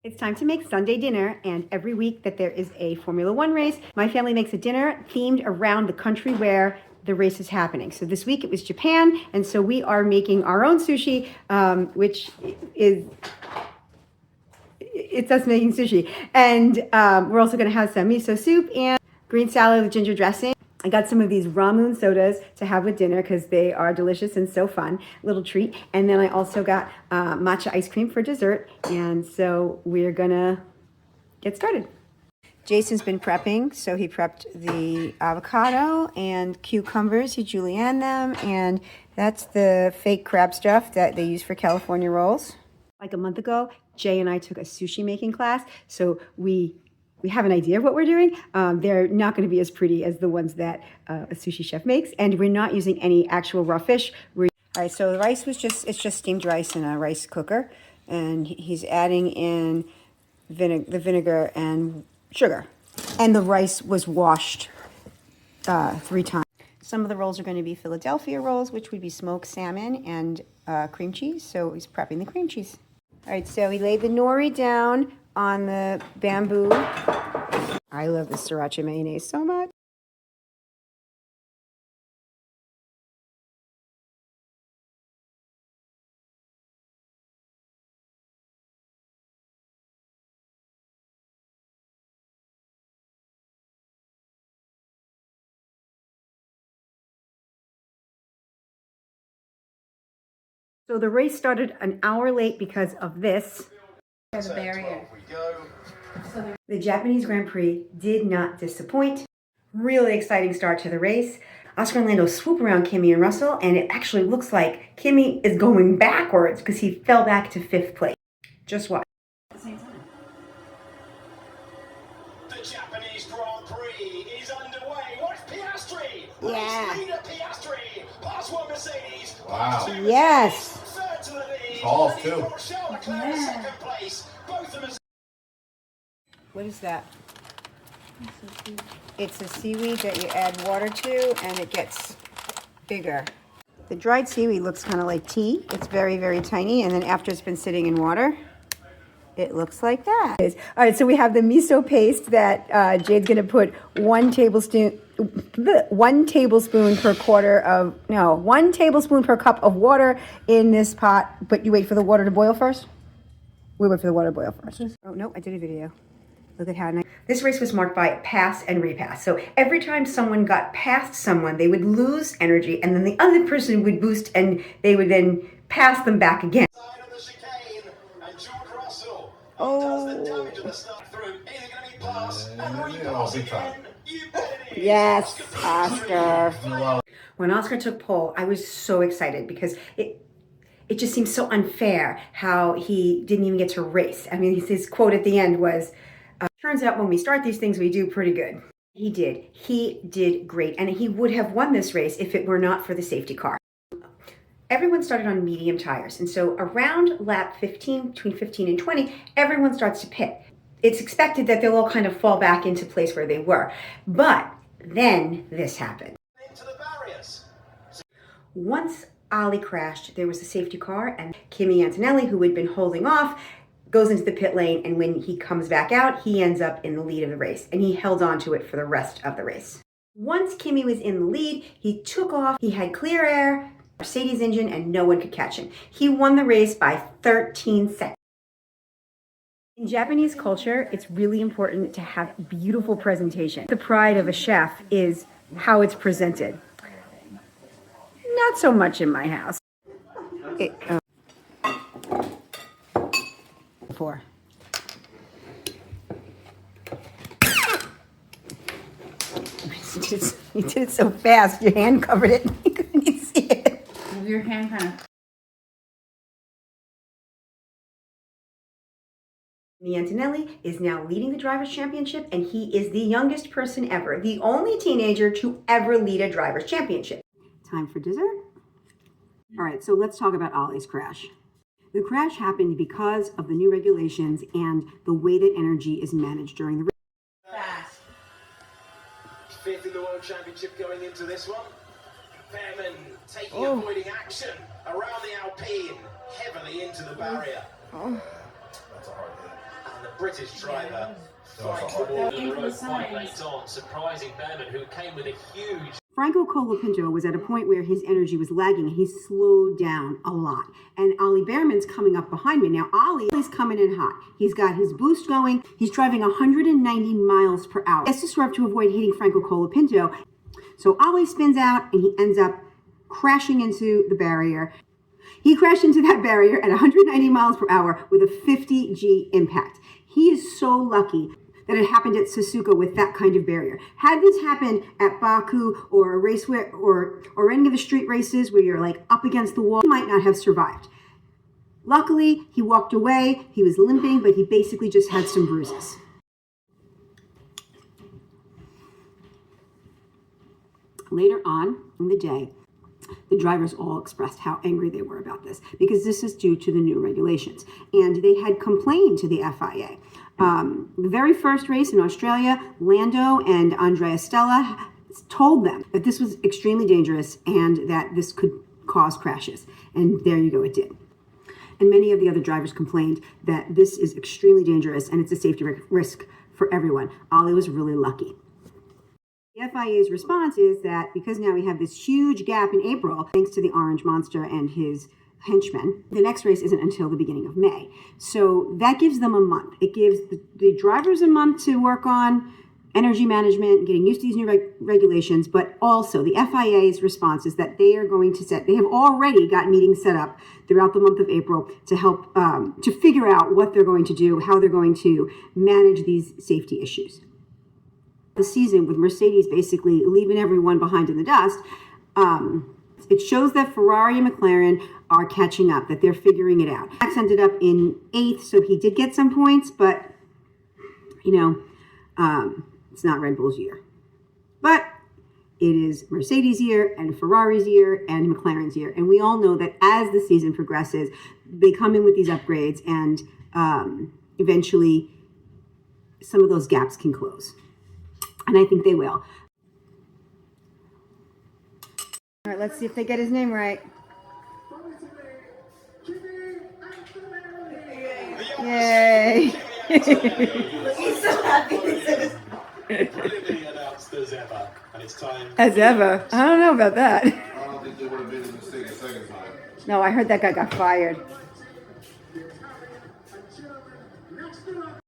It's time to make Sunday dinner, and every week that there is a Formula One race, my family makes a dinner themed around the country where the race is happening. So this week it was Japan, and so we are making our own sushi, which is, it's us making sushi. And we're also gonna have some miso soup and green salad with ginger dressing. I got some of these ramen sodas to have with dinner because they are delicious and so fun. Little treat. And then I also got matcha ice cream for dessert. And so we're gonna get started. Jason's been prepping, so he prepped the avocado and cucumbers. He julienned them, and that's the fake crab stuff that they use for California rolls. Like a month ago, Jay and I took a sushi making class, so we have an idea of what we're doing. They're not going to be as pretty as the ones that a sushi chef makes, and we're not using any actual raw fish. All right, so the rice it's just steamed rice in a rice cooker, and he's adding in the vinegar and sugar. And the rice was washed 3 times. Some of the rolls are going to be Philadelphia rolls, which would be smoked salmon and cream cheese, so he's prepping the cream cheese. All right, so he laid the nori down on the bamboo. I love the sriracha mayonnaise so much. So the race started an hour late because of this. There's a barrier. The Japanese Grand Prix did not disappoint. Really exciting start to the race. Oscar and Lando swoop around Kimi and Russell, and it actually looks like Kimi is going backwards because he fell back to 5th place. Just watch. At the same time. The Japanese Grand Prix is underway. Watch Piastri. Yeah. Race leader Piastri. Pass one Mercedes. Wow. Yes. Third to the lead. Balls, too. Charles Leclerc second place. Both of them. What is that? It's a seaweed that you add water to, and it gets bigger. The dried seaweed looks kind of like tea. It's very, very tiny, and then after it's been sitting in water, it looks like that. All right, so we have the miso paste that Jade's gonna put 1 tablespoon per cup of water in this pot, but you wait for the water to boil first? We wait for the water to boil first. Oh, no, I did a video. Look at how nice. This race was marked by pass and repass. So every time someone got past someone, they would lose energy, and then the other person would boost, and they would then pass them back again. Yes, Oscar. When Oscar took pole, I was so excited because it just seems so unfair how he didn't even get to race. I mean, his quote at the end was, turns out when we start these things, we do pretty good. He did. He did great. And he would have won this race if it were not for the safety car. Everyone started on medium tires. And so around lap 15, between 15 and 20, everyone starts to pit. It's expected that they'll all kind of fall back into place where they were. But then this happened. Into the barriers. Once Ollie crashed, there was a safety car, and Kimi Antonelli, who had been holding off, goes into the pit lane, and when he comes back out, he ends up in the lead of the race, and he held on to it for the rest of the race. Once Kimi was in the lead, he took off, he had clear air, Mercedes engine, and no one could catch him. He won the race by 13 seconds. In Japanese culture, it's really important to have beautiful presentation. The pride of a chef is how it's presented. Not so much in my house. Four. You did it so fast, your hand covered it. You couldn't even see it. Move your hand kind of. Antonelli is now leading the Drivers' Championship, and he is the youngest person ever, the only teenager to ever lead a Drivers' Championship. Time for dessert? All right, so let's talk about Ollie's crash. The crash happened because of the new regulations and the way that energy is managed during the race. Fast. 5th in the World Championship going into this one. Bearman avoiding action around the Alpine, heavily into the barrier. That's a hard hit. British driver fights the wall in the road quite late on, surprising Bearman, who came with a huge... Franco Colapinto was at a point where his energy was lagging and he slowed down a lot. And Ollie Bearman's coming up behind me. Now, Ollie's coming in hot. He's got his boost going. He's driving 190 miles per hour. He has to swerve to avoid hitting Franco Colapinto. So Ollie spins out and he ends up crashing into the barrier. He crashed into that barrier at 190 miles per hour with a 50 G impact. He is so lucky that it happened at Suzuka with that kind of barrier. Had this happened at Baku or a race where, or any of the street races where you're like up against the wall, he might not have survived. Luckily, he walked away. He was limping, but he basically just had some bruises. Later on in the day, the drivers all expressed how angry they were about this because this is due to the new regulations. And they had complained to the FIA. The very first race in Australia, Lando and Andrea Stella told them that this was extremely dangerous and that this could cause crashes. And there you go, it did. And many of the other drivers complained that this is extremely dangerous and it's a safety risk for everyone. Ollie was really lucky. The FIA's response is that because now we have this huge gap in April, thanks to the Orange Monster and his henchmen, the next race isn't until the beginning of May. So that gives them a month. It gives the drivers a month to work on energy management, getting used to these new regulations, but also the FIA's response is that they are going to they have already got meetings set up throughout the month of April to help, to figure out what they're going to do, how they're going to manage these safety issues. The season with Mercedes basically leaving everyone behind in the dust, it shows that Ferrari and McLaren are catching up, that they're figuring it out. Max ended up in 8th, so he did get some points, but, you know, it's not Red Bull's year. But it is Mercedes' year and Ferrari's year and McLaren's year. And we all know that as the season progresses, they come in with these upgrades and eventually some of those gaps can close. And I think they will. All right, let's see if they get his name right. Yay! He's so happy. Brilliantly announced as ever, and it's time... As ever? I don't know about that. I don't think they would have been in the city a second time. No, I heard that guy got fired.